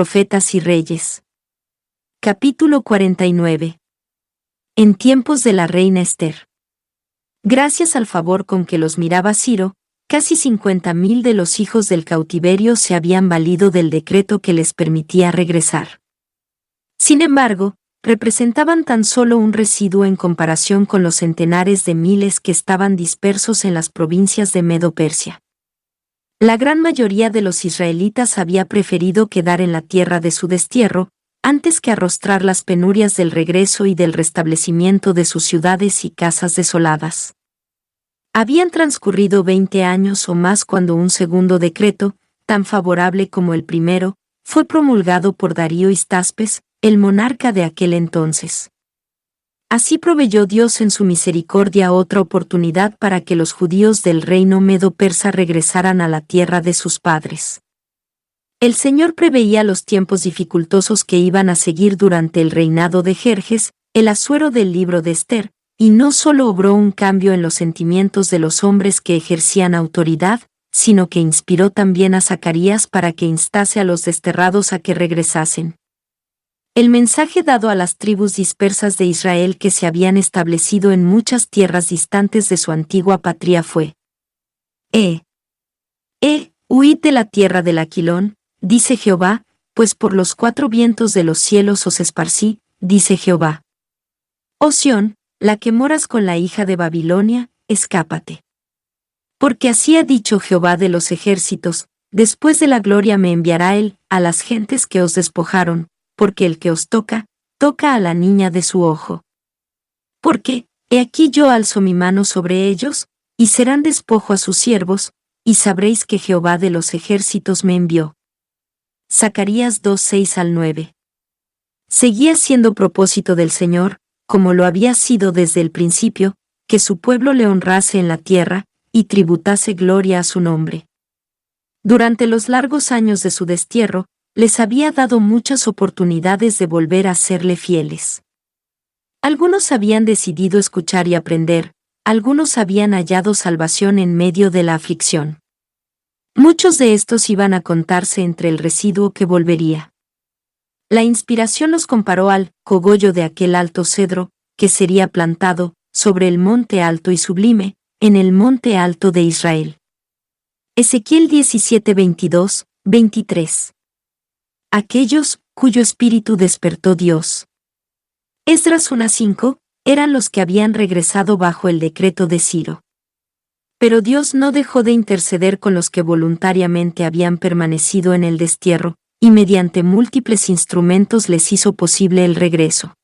Profetas y Reyes. Capítulo 49. En tiempos de la reina Ester. Gracias al favor con que los miraba Ciro, casi 50.000 de los hijos del cautiverio se habían valido del decreto que les permitía regresar. Sin embargo, representaban tan solo un residuo en comparación con los centenares de miles que estaban dispersos en las provincias de Medo-Persia. La gran mayoría de los israelitas había preferido quedar en la tierra de su destierro, antes que arrostrar las penurias del regreso y del restablecimiento de sus ciudades y casas desoladas. Habían transcurrido 20 años o más cuando un segundo decreto, tan favorable como el primero, fue promulgado por Darío Histaspes, el monarca de aquel entonces. Así proveyó Dios en su misericordia otra oportunidad para que los judíos del reino medo-persa regresaran a la tierra de sus padres. El Señor preveía los tiempos dificultosos que iban a seguir durante el reinado de Jerjes, el Asuero del libro de Ester, y no solo obró un cambio en los sentimientos de los hombres que ejercían autoridad, sino que inspiró también a Zacarías para que instase a los desterrados a que regresasen. El mensaje dado a las tribus dispersas de Israel que se habían establecido en muchas tierras distantes de su antigua patria fue: huid de la tierra del Aquilón, dice Jehová, pues por los 4 vientos de los cielos os esparcí, dice Jehová. Oh Sión, la que moras con la hija de Babilonia, escápate. Porque así ha dicho Jehová de los ejércitos, después de la gloria me enviará él a las gentes que os despojaron, porque el que os toca, toca a la niña de su ojo. Porque, he aquí yo alzo mi mano sobre ellos, y serán despojo a sus siervos, y sabréis que Jehová de los ejércitos me envió. Zacarías 2:6-9. Seguía siendo propósito del Señor, como lo había sido desde el principio, que su pueblo le honrase en la tierra, y tributase gloria a su nombre. Durante los largos años de su destierro, les había dado muchas oportunidades de volver a serle fieles. Algunos habían decidido escuchar y aprender, algunos habían hallado salvación en medio de la aflicción. Muchos de estos iban a contarse entre el residuo que volvería. La inspiración los comparó al cogollo de aquel alto cedro, que sería plantado, sobre el monte alto y sublime, en el monte alto de Israel. Ezequiel 17:22-23. Aquellos, cuyo espíritu despertó Dios. Esdras 1:5, eran los que habían regresado bajo el decreto de Ciro. Pero Dios no dejó de interceder con los que voluntariamente habían permanecido en el destierro, y mediante múltiples instrumentos les hizo posible el regreso.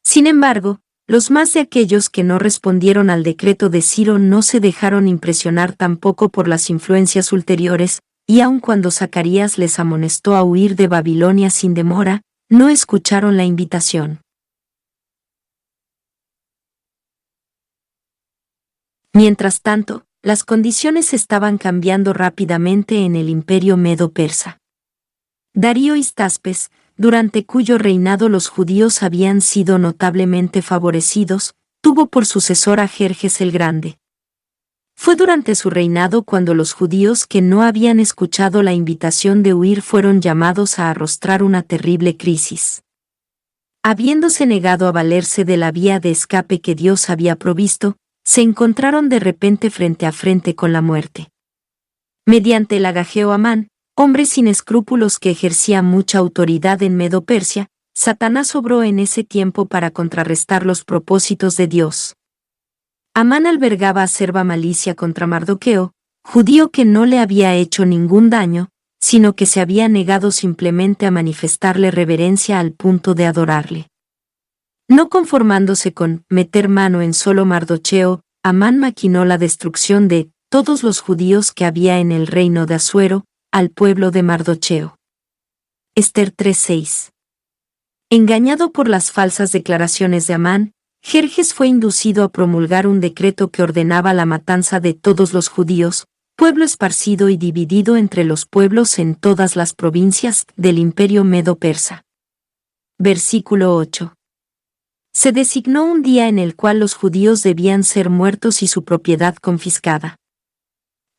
Sin embargo, los más de aquellos que no respondieron al decreto de Ciro no se dejaron impresionar tampoco por las influencias ulteriores, y aun cuando Zacarías les amonestó a huir de Babilonia sin demora, no escucharon la invitación. Mientras tanto, las condiciones estaban cambiando rápidamente en el imperio medo-persa. Darío Histaspes, durante cuyo reinado los judíos habían sido notablemente favorecidos, tuvo por sucesor a Jerjes el Grande. Fue durante su reinado cuando los judíos que no habían escuchado la invitación de huir fueron llamados a arrostrar una terrible crisis. Habiéndose negado a valerse de la vía de escape que Dios había provisto, se encontraron de repente frente a frente con la muerte. Mediante el agageo Amán, hombre sin escrúpulos que ejercía mucha autoridad en Medo-Persia, Satanás obró en ese tiempo para contrarrestar los propósitos de Dios. Amán albergaba acerba malicia contra Mardoqueo, judío que no le había hecho ningún daño, sino que se había negado simplemente a manifestarle reverencia al punto de adorarle. No conformándose con meter mano en solo Mardocheo, Amán maquinó la destrucción de todos los judíos que había en el reino de Asuero, al pueblo de Mardocheo. Ester 3:6. Engañado por las falsas declaraciones de Amán, Jerjes fue inducido a promulgar un decreto que ordenaba la matanza de todos los judíos, pueblo esparcido y dividido entre los pueblos en todas las provincias del imperio medo-persa. Versículo 8. Se designó un día en el cual los judíos debían ser muertos y su propiedad confiscada.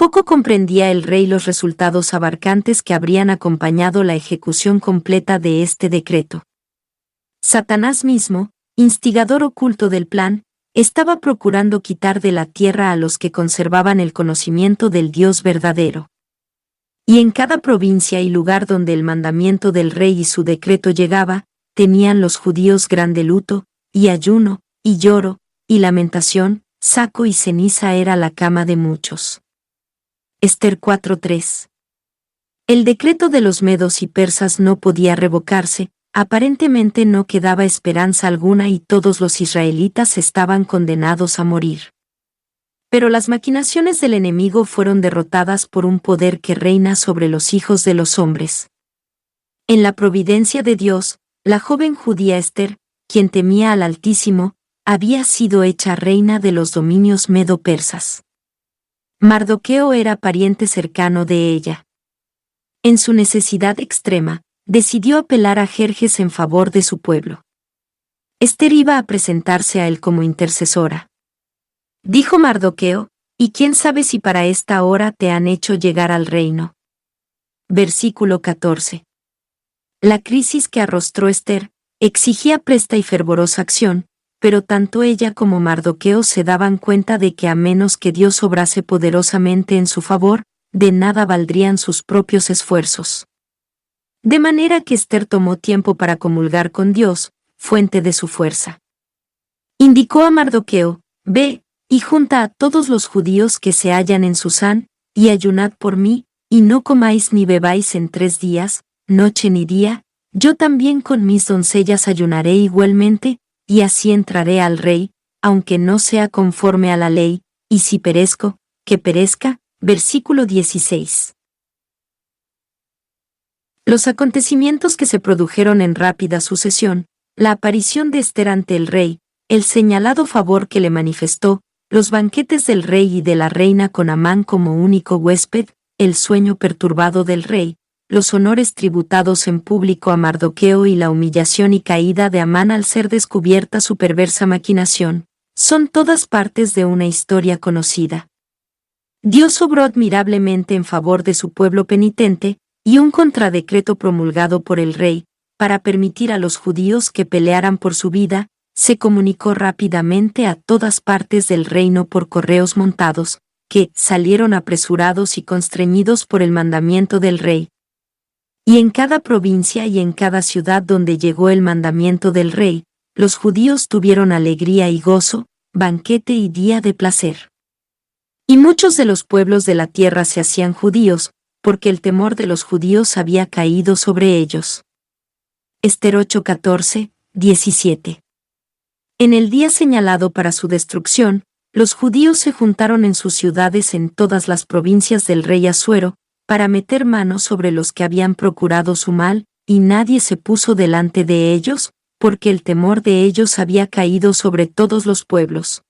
Poco comprendía el rey los resultados abarcantes que habrían acompañado la ejecución completa de este decreto. Satanás mismo, instigador oculto del plan, estaba procurando quitar de la tierra a los que conservaban el conocimiento del Dios verdadero. Y en cada provincia y lugar donde el mandamiento del rey y su decreto llegaba, tenían los judíos grande luto, y ayuno, y lloro, y lamentación, saco y ceniza era la cama de muchos. Ester 4:3. El decreto de los medos y persas no podía revocarse, aparentemente no quedaba esperanza alguna y todos los israelitas estaban condenados a morir. Pero las maquinaciones del enemigo fueron derrotadas por un poder que reina sobre los hijos de los hombres. En la providencia de Dios, la joven judía Ester, quien temía al Altísimo, había sido hecha reina de los dominios medo-persas. Mardoqueo era pariente cercano de ella. En su necesidad extrema, decidió apelar a Jerjes en favor de su pueblo. Ester iba a presentarse a él como intercesora. Dijo Mardoqueo, ¿y quién sabe si para esta hora te han hecho llegar al reino? Versículo 14. La crisis que arrostró Ester exigía presta y fervorosa acción, pero tanto ella como Mardoqueo se daban cuenta de que a menos que Dios obrase poderosamente en su favor, de nada valdrían sus propios esfuerzos. De manera que Ester tomó tiempo para comulgar con Dios, fuente de su fuerza. Indicó a Mardoqueo, ve, y junta a todos los judíos que se hallan en Susán, y ayunad por mí, y no comáis ni bebáis en 3 días, noche ni día, yo también con mis doncellas ayunaré igualmente, y así entraré al rey, aunque no sea conforme a la ley, y si perezco, que perezca. Versículo 16. Los acontecimientos que se produjeron en rápida sucesión, la aparición de Ester ante el rey, el señalado favor que le manifestó, los banquetes del rey y de la reina con Amán como único huésped, el sueño perturbado del rey, los honores tributados en público a Mardoqueo y la humillación y caída de Amán al ser descubierta su perversa maquinación, son todas partes de una historia conocida. Dios obró admirablemente en favor de su pueblo penitente, y un contradecreto promulgado por el rey, para permitir a los judíos que pelearan por su vida, se comunicó rápidamente a todas partes del reino por correos montados, que salieron apresurados y constreñidos por el mandamiento del rey. Y en cada provincia y en cada ciudad donde llegó el mandamiento del rey, los judíos tuvieron alegría y gozo, banquete y día de placer. Y muchos de los pueblos de la tierra se hacían judíos, porque el temor de los judíos había caído sobre ellos. Ester 8:14, 17. En el día señalado para su destrucción, los judíos se juntaron en sus ciudades en todas las provincias del rey Asuero, para meter mano sobre los que habían procurado su mal, y nadie se puso delante de ellos, porque el temor de ellos había caído sobre todos los pueblos.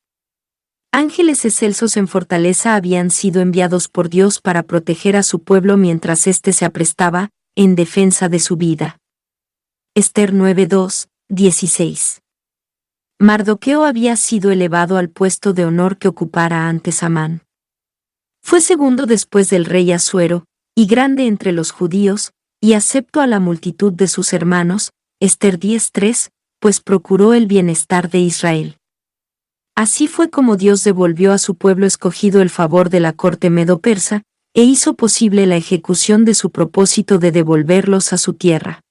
Ángeles excelsos en fortaleza habían sido enviados por Dios para proteger a su pueblo mientras éste se aprestaba, en defensa de su vida. Ester 9:2, 16. Mardoqueo había sido elevado al puesto de honor que ocupara antes Amán. Fue segundo después del rey Asuero, y grande entre los judíos, y acepto a la multitud de sus hermanos, Ester 10:3, pues procuró el bienestar de Israel. Así fue como Dios devolvió a su pueblo escogido el favor de la corte medo-persa, e hizo posible la ejecución de su propósito de devolverlos a su tierra.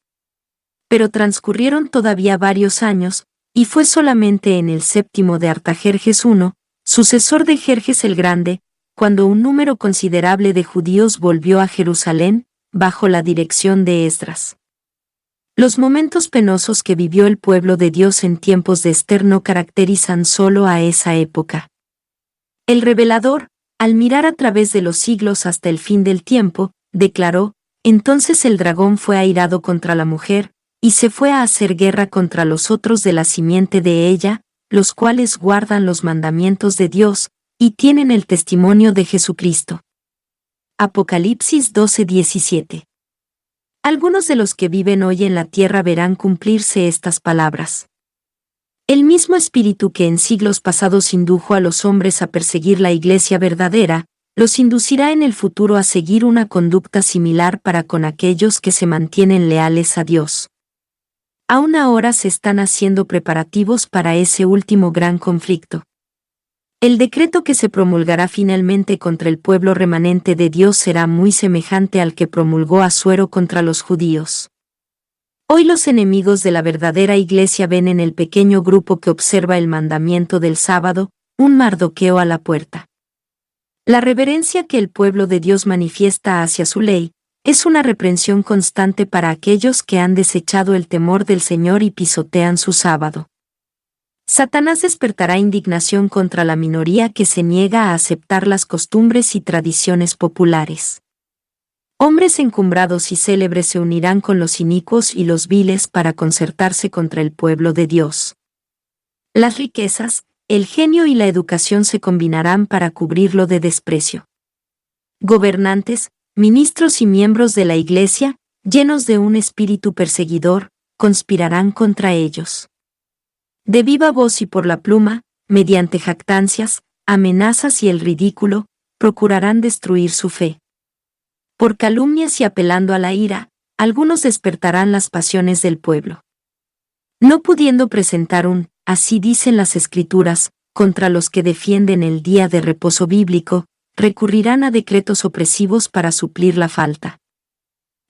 Pero transcurrieron todavía varios años, y fue solamente en el 7º de Artajerjes I, sucesor de Jerjes el Grande, cuando un número considerable de judíos volvió a Jerusalén, bajo la dirección de Esdras. Los momentos penosos que vivió el pueblo de Dios en tiempos de Ester no caracterizan solo a esa época. El revelador, al mirar a través de los siglos hasta el fin del tiempo, declaró, entonces el dragón fue airado contra la mujer, y se fue a hacer guerra contra los otros de la simiente de ella, los cuales guardan los mandamientos de Dios, y tienen el testimonio de Jesucristo. Apocalipsis 12:17. Algunos de los que viven hoy en la tierra verán cumplirse estas palabras. El mismo espíritu que en siglos pasados indujo a los hombres a perseguir la iglesia verdadera, los inducirá en el futuro a seguir una conducta similar para con aquellos que se mantienen leales a Dios. Aún ahora se están haciendo preparativos para ese último gran conflicto. El decreto que se promulgará finalmente contra el pueblo remanente de Dios será muy semejante al que promulgó Asuero contra los judíos. Hoy los enemigos de la verdadera Iglesia ven en el pequeño grupo que observa el mandamiento del sábado, un Mardoqueo a la puerta. La reverencia que el pueblo de Dios manifiesta hacia su ley, es una reprensión constante para aquellos que han desechado el temor del Señor y pisotean su sábado. Satanás despertará indignación contra la minoría que se niega a aceptar las costumbres y tradiciones populares. Hombres encumbrados y célebres se unirán con los inicuos y los viles para concertarse contra el pueblo de Dios. Las riquezas, el genio y la educación se combinarán para cubrirlo de desprecio. Gobernantes, ministros y miembros de la Iglesia, llenos de un espíritu perseguidor, conspirarán contra ellos. De viva voz y por la pluma, mediante jactancias, amenazas y el ridículo, procurarán destruir su fe. Por calumnias y apelando a la ira, algunos despertarán las pasiones del pueblo. No pudiendo presentar así dicen las Escrituras, contra los que defienden el día de reposo bíblico, recurrirán a decretos opresivos para suplir la falta.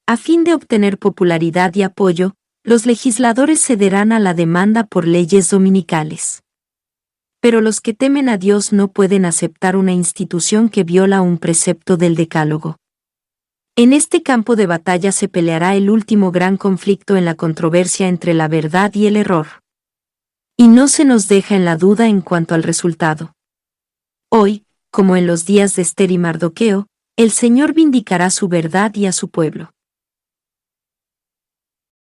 A fin de obtener popularidad y apoyo, los legisladores cederán a la demanda por leyes dominicales. Pero los que temen a Dios no pueden aceptar una institución que viola un precepto del Decálogo. En este campo de batalla se peleará el último gran conflicto en la controversia entre la verdad y el error. Y no se nos deja en la duda en cuanto al resultado. Hoy, como en los días de Ester y Mardoqueo, el Señor vindicará su verdad y a su pueblo.